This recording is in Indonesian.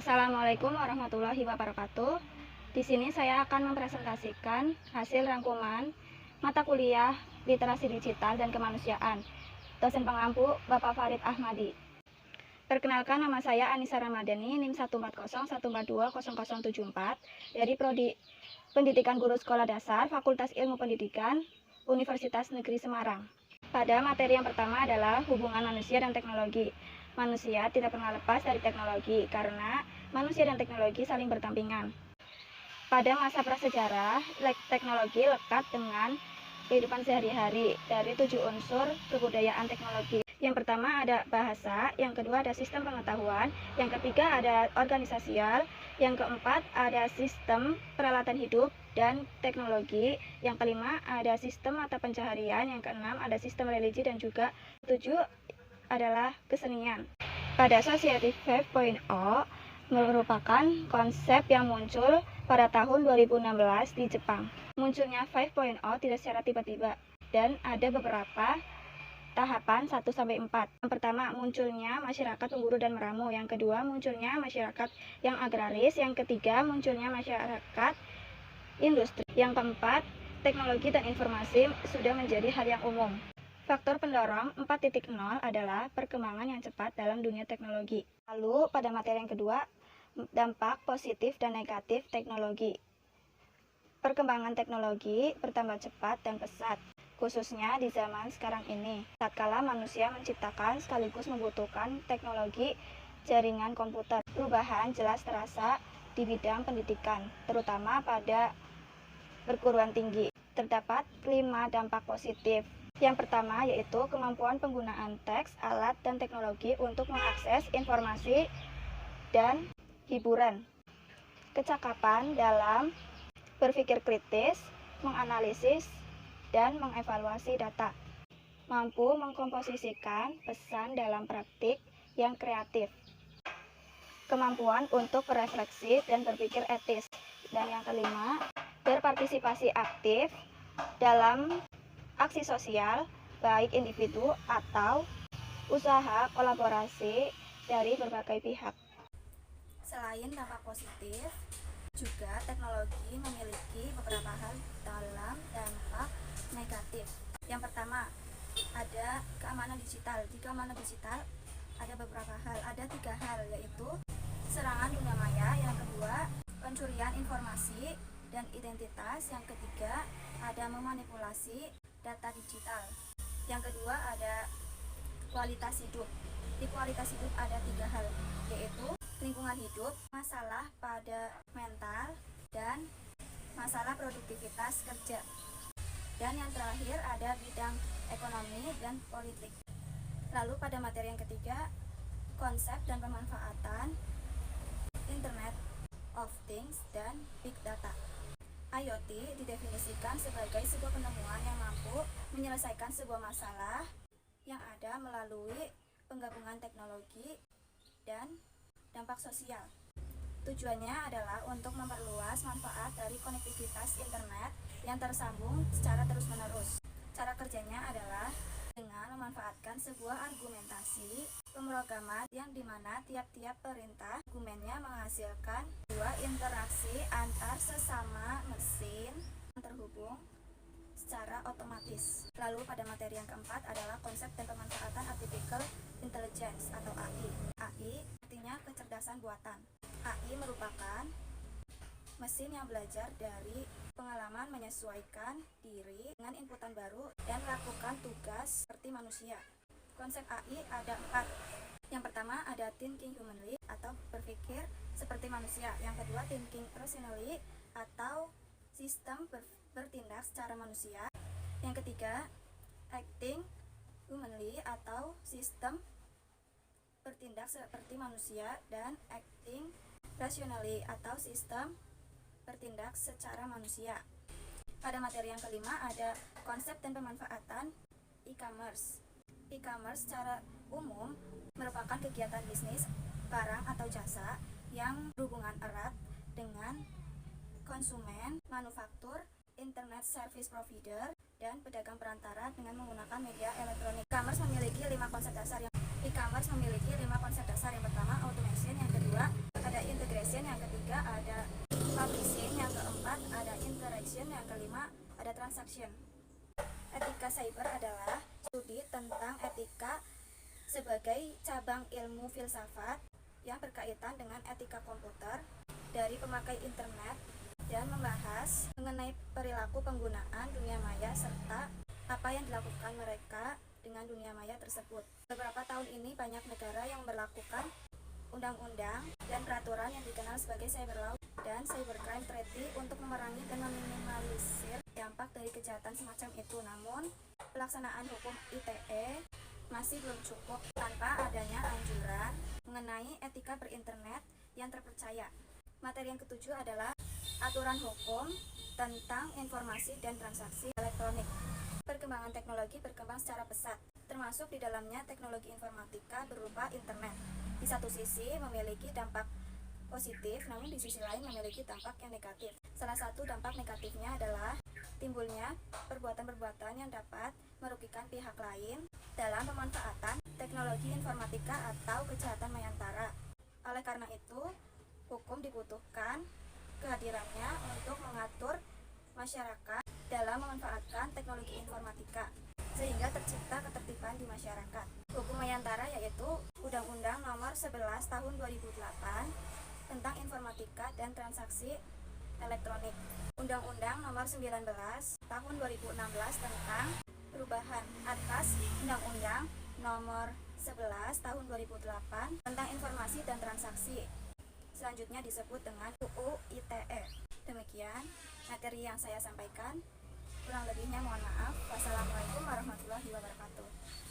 Assalamualaikum warahmatullahi wabarakatuh. Di sini saya akan mempresentasikan hasil rangkuman mata kuliah Literasi Digital dan Kemanusiaan. Dosen pengampu Bapak Farid Ahmadi. Perkenalkan, nama saya Anissa Ramadhani, NIM 14014220074 dari Prodi Pendidikan Guru Sekolah Dasar, Fakultas Ilmu Pendidikan, Universitas Negeri Semarang. Pada materi yang pertama adalah hubungan manusia dan teknologi. Manusia tidak pernah lepas dari teknologi karena manusia dan teknologi saling berdampingan. Pada masa prasejarah, teknologi lekat dengan kehidupan sehari-hari dari 7 unsur kebudayaan teknologi. Yang pertama ada bahasa, yang kedua ada sistem pengetahuan, yang ketiga ada organisasial, yang keempat ada sistem peralatan hidup dan teknologi, yang kelima ada sistem mata pencaharian, yang keenam ada sistem religi, dan juga ketujuh adalah kesenian. Pada Society 5.0 merupakan konsep yang muncul pada tahun 2016 di Jepang. Munculnya 5.0 tidak secara tiba-tiba dan ada beberapa tahapan 1-4. Yang pertama, munculnya masyarakat pemburu dan meramu. Yang kedua, munculnya masyarakat yang agraris. Yang ketiga, munculnya masyarakat industri. Yang keempat, teknologi dan informasi sudah menjadi hal yang umum. Faktor pendorong 4.0 adalah perkembangan yang cepat dalam dunia teknologi. Lalu pada materi yang kedua, dampak positif dan negatif teknologi. Perkembangan teknologi bertambah cepat dan pesat, khususnya di zaman sekarang ini. Tatkala manusia menciptakan sekaligus membutuhkan teknologi jaringan komputer, perubahan jelas terasa di bidang pendidikan, terutama pada perguruan tinggi. Terdapat 5 dampak positif. Yang pertama yaitu kemampuan penggunaan teks, alat, dan teknologi untuk mengakses informasi dan hiburan. Kecakapan dalam berpikir kritis, menganalisis, dan mengevaluasi data. Mampu mengkomposisikan pesan dalam praktik yang kreatif. Kemampuan untuk berefleksi dan berpikir etis. Dan yang kelima, berpartisipasi aktif dalam aksi sosial, baik individu atau usaha kolaborasi dari berbagai pihak. Selain dampak positif, juga teknologi memiliki beberapa hal dalam dampak negatif. Yang pertama, ada keamanan digital. Di keamanan digital ada beberapa hal, ada 3 hal, yaitu serangan dunia maya. Yang kedua, pencurian informasi dan identitas. Yang ketiga, ada memanipulasi data digital. Yang kedua ada kualitas hidup. Di kualitas hidup ada 3 hal, yaitu lingkungan hidup, masalah pada mental, dan masalah produktivitas kerja. Dan yang terakhir ada bidang ekonomi dan politik. Lalu pada materi yang ketiga, konsep dan pemanfaatan Internet of Things dan Big Data. IoT didefinisikan sebagai sebuah penemuan yang mampu menyelesaikan sebuah masalah yang ada melalui penggabungan teknologi dan dampak sosial. Tujuannya adalah untuk memperluas manfaat dari konektivitas internet yang tersambung secara terus-menerus. Cara kerjanya adalah dengan memanfaatkan sebuah argumentasi pemrograman yang dimana tiap-tiap perintah argumennya menghasilkan dua interaksi antar sesama mesin yang terhubung secara otomatis. Lalu pada materi yang keempat adalah konsep dan pemanfaatan Artificial Intelligence atau AI. AI artinya kecerdasan buatan. AI merupakan mesin yang belajar dari pengalaman, menyesuaikan diri dengan inputan baru dan melakukan tugas seperti manusia. Konsep AI ada 4. Yang pertama ada thinking humanly atau berpikir seperti manusia. Yang kedua thinking rationally atau sistem bertindak secara manusia. Yang ketiga acting humanly atau sistem bertindak seperti manusia. Dan acting rationally atau sistem bertindak secara manusia. Pada materi yang kelima ada konsep dan pemanfaatan e-commerce. E-commerce secara umum merupakan kegiatan bisnis barang atau jasa yang berhubungan erat dengan konsumen, manufaktur, internet service provider, dan pedagang perantara dengan menggunakan media elektronik. E-commerce memiliki 5 konsep dasar. E-commerce memiliki 5 konsep dasar. Yang pertama automation, yang kedua ada design, yang ketiga ada publishing, yang keempat ada interaction, yang kelima ada transaction. Etika cyber adalah studi tentang etika sebagai cabang ilmu filsafat yang berkaitan dengan etika komputer dari pemakai internet dan membahas mengenai perilaku penggunaan dunia maya serta apa yang dilakukan mereka dengan dunia maya tersebut. Beberapa tahun ini banyak negara yang memberlakukan undang-undang dan peraturan yang dikenal sebagai cyber law dan cybercrime treaty untuk memerangi dan meminimalisir dampak dari kejahatan semacam itu. Namun, pelaksanaan hukum ITE masih belum cukup tanpa adanya anjuran mengenai etika berinternet yang terpercaya. Materi yang ketujuh adalah aturan hukum tentang informasi dan transaksi elektronik. Perkembangan teknologi berkembang secara pesat, termasuk di dalamnya teknologi informatika berupa internet. Di satu sisi memiliki dampak positif, namun di sisi lain memiliki dampak yang negatif. Salah satu dampak negatifnya adalah timbulnya perbuatan-perbuatan yang dapat merugikan pihak lain dalam pemanfaatan teknologi informatika atau kejahatan mayantara. Oleh karena itu, hukum dibutuhkan kehadirannya untuk mengatur masyarakat dalam memanfaatkan teknologi informatika, sehingga tercipta ketertiban di masyarakat. Hukum mayantara yaitu Undang-Undang Nomor 11 Tahun 2008 tentang Informatika dan Transaksi Elektronik, Undang-Undang Nomor 19 Tahun 2016 tentang perubahan atas Undang-Undang Nomor 11 Tahun 2008 tentang Informasi dan Transaksi. Selanjutnya disebut dengan UU ITE. Demikian materi yang saya sampaikan. Kurang lebihnya mohon maaf. Wassalamualaikum warahmatullahi wabarakatuh.